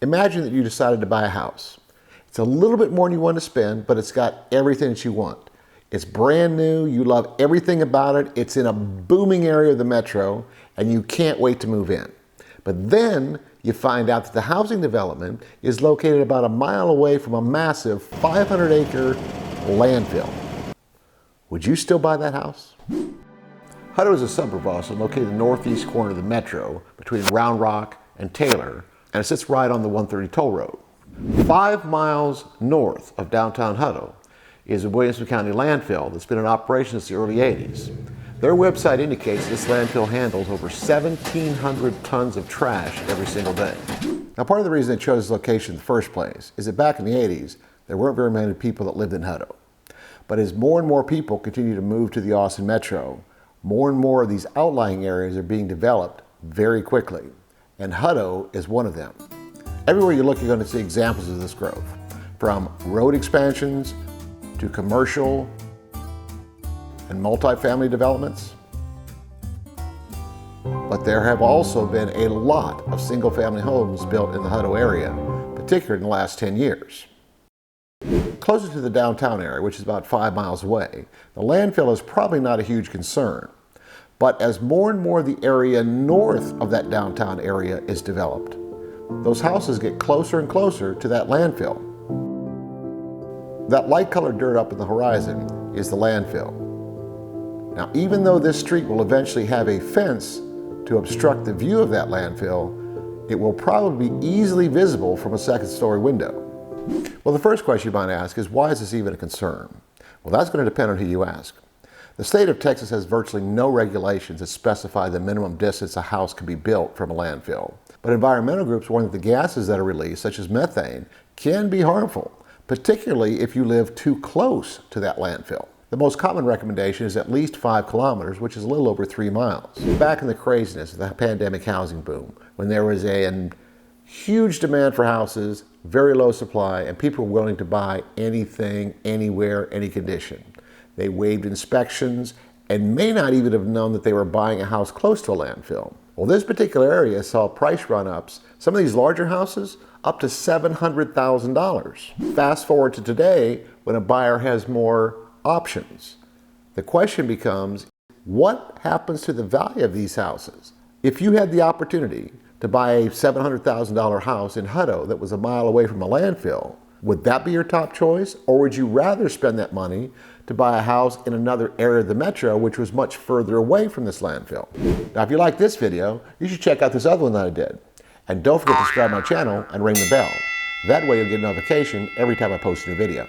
Imagine that you decided to buy a house. It's a little bit more than you want to spend, but it's got everything that you want. It's brand new, you love everything about it, it's in a booming area of the metro, and you can't wait to move in. But then you find out that the housing development is located about a mile away from a massive 500-acre landfill. Would you still buy that house? Hutto is a suburb of Austin located in the northeast corner of the metro between Round Rock and Taylor, and it sits right on the 130 toll road. 5 miles north of downtown Hutto is the Williamson County Landfill that's been in operation since the early 80s. Their website indicates this landfill handles over 1,700 tons of trash every single day. Now, part of the reason they chose this location in the first place is that back in the 80s, there weren't very many people that lived in Hutto. But as more and more people continue to move to the Austin metro, more and more of these outlying areas are being developed very quickly, and Hutto is one of them. Everywhere you look, you're going to see examples of this growth, from road expansions to commercial and multifamily developments. But there have also been a lot of single-family homes built in the Hutto area, particularly in the last 10 years. Closer to the downtown area, which is about 5 miles away, the landfill is probably not a huge concern. But as more and more of the area north of that downtown area is developed, those houses get closer and closer to that landfill. That light-colored dirt up in the horizon is the landfill. Now, even though this street will eventually have a fence to obstruct the view of that landfill, it will probably be easily visible from a second-story window. Well, the first question you might ask is, why is this even a concern? Well, that's going to depend on who you ask. The state of Texas has virtually no regulations that specify the minimum distance a house can be built from a landfill. But environmental groups warn that the gases that are released, such as methane, can be harmful, particularly if you live too close to that landfill. The most common recommendation is at least 5 kilometers, which is a little over 3 miles. Back in the craziness of the pandemic housing boom, when there was a huge demand for houses, very low supply, and people were willing to buy anything, anywhere, any condition. They waived inspections and may not even have known that they were buying a house close to a landfill. Well, this particular area saw price run-ups, some of these larger houses, up to $700,000. Fast forward to today, when a buyer has more options. The question becomes, what happens to the value of these houses? If you had the opportunity to buy a $700,000 house in Hutto that was a mile away from a landfill, would that be your top choice? Or would you rather spend that money to buy a house in another area of the metro which was much further away from this landfill? Now, if you like this video, you should check out this other one that I did. And don't forget to subscribe to my channel and ring the bell. That way you'll get a notification every time I post a new video.